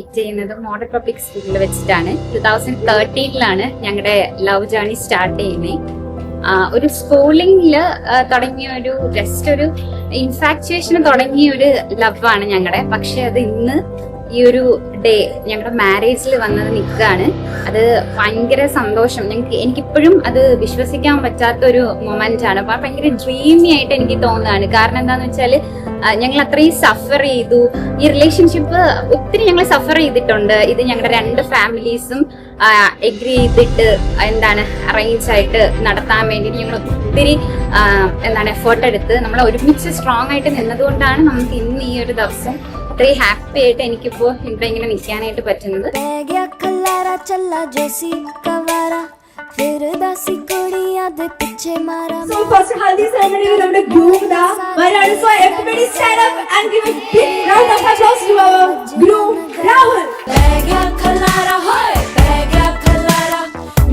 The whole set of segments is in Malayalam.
മീറ്റ് ചെയ്യുന്നത് മോഡൽ പബ്ലിക് സ്കൂളിൽ വെച്ചിട്ടാണ്. 2013 ഞങ്ങളുടെ ലവ് ജേർണി സ്റ്റാർട്ട് ചെയ്യുന്നത്. ഒരു സ്കൂളിംഗിൽ തുടങ്ങിയ ഒരു ജസ്റ്റ് ഒരു ഇൻഫാക്ച്വേഷന് തുടങ്ങിയ ഒരു ലവ് ആണ് ഞങ്ങളുടെ. പക്ഷെ അത് ഇന്ന് ഈ ഒരു ഡേ ഞങ്ങളുടെ മാരേജിൽ വന്നത് നിൽക്കുകയാണ്. അത് ഭയങ്കര സന്തോഷം. എനിക്കിപ്പോഴും അത് വിശ്വസിക്കാൻ പറ്റാത്ത ഒരു മൊമെന്റ് ആണ്. അപ്പൊ ഭയങ്കര ഡ്രീമി ആയിട്ട് എനിക്ക് തോന്നുകയാണ്. കാരണം എന്താന്ന് വെച്ചാൽ ഞങ്ങൾ അത്രയും സഫർ ചെയ്തു. ഈ റിലേഷൻഷിപ്പ് ഒത്തിരി ഞങ്ങൾ സഫർ ചെയ്തിട്ടുണ്ട്. ഇത് ഞങ്ങളുടെ രണ്ട് ഫാമിലീസും എഗ്രി ചെയ്തിട്ട് അറേഞ്ച് ആയിട്ട് നടത്താൻ വേണ്ടി ഞങ്ങൾ ഒത്തിരി എഫേർട്ട് എടുത്ത് നമ്മൾ ഒരുമിച്ച് സ്ട്രോങ് ആയിട്ട് നിന്നതുകൊണ്ടാണ് നമുക്ക് ഇന്ന് ഈ ഒരു ദിവസം അത്രയും ഹാപ്പി ആയിട്ട് എനിക്കിപ്പോ ഇവിടെ ഇങ്ങനെ നിൽക്കാനായിട്ട് പറ്റുന്നത്. So first haldi ceremony with our groom da varanu. So everybody stand up and give a big round of applause to our groom Rahul. Begya khalara hoy begya khalara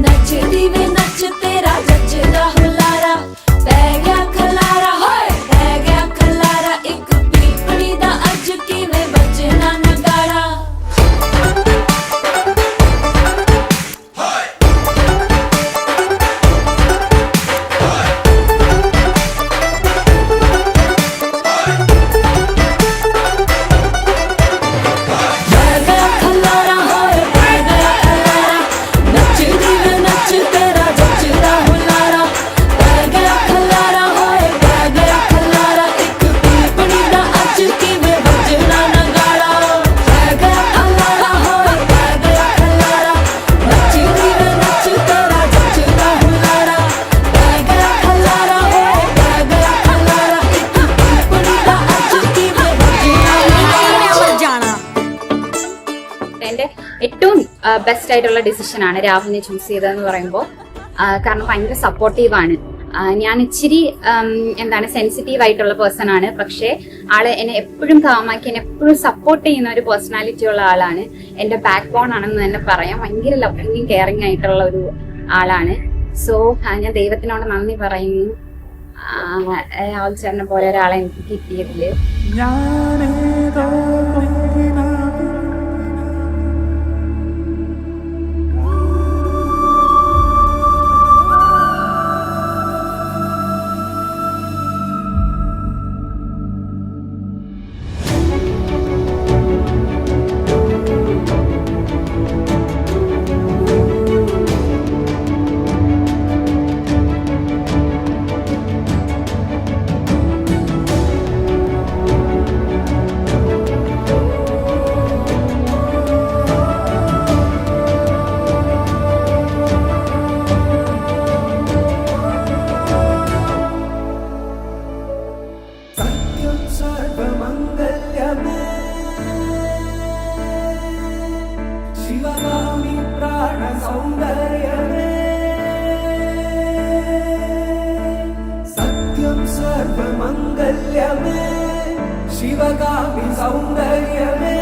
nach dive nach tera jachda hulara. Begya khalara hoy begya khalara ek pipdi da aj kive bajna nagara. എന്റെ ഏറ്റവും ബെസ്റ്റ് ആയിട്ടുള്ള ഡിസിഷൻ ആണ് രാഹുലിനെ ചൂസ് ചെയ്തതെന്ന് പറയുമ്പോൾ. കാരണം ഭയങ്കര സപ്പോർട്ടീവാണ്. ഞാൻ ഇച്ചിരി സെൻസിറ്റീവ് ആയിട്ടുള്ള പേഴ്സൺ ആണ്. പക്ഷേ ആള് എന്നെ എപ്പോഴും കാമാക്കി എന്നെ എപ്പോഴും സപ്പോർട്ട് ചെയ്യുന്ന ഒരു പേഴ്സണാലിറ്റി ഉള്ള ആളാണ്. എന്റെ ബാക്ക് ബോൺ ആണെന്ന് തന്നെ പറയാം. ഭയങ്കര ലവിങ് കെയറിങ് ആയിട്ടുള്ള ഒരു ആളാണ്. സോ ഞാൻ ദൈവത്തിനോട് നന്ദി പറയുന്നു. രാഹുൽ ചേട്ടനെ പോലെ ഒരാളെ എനിക്ക് കിട്ടിയതില്. शिवगामी प्राण सौंदर्यमे सत्यं सर्वमंगल्यमे शिवगामी सौंदर्यमे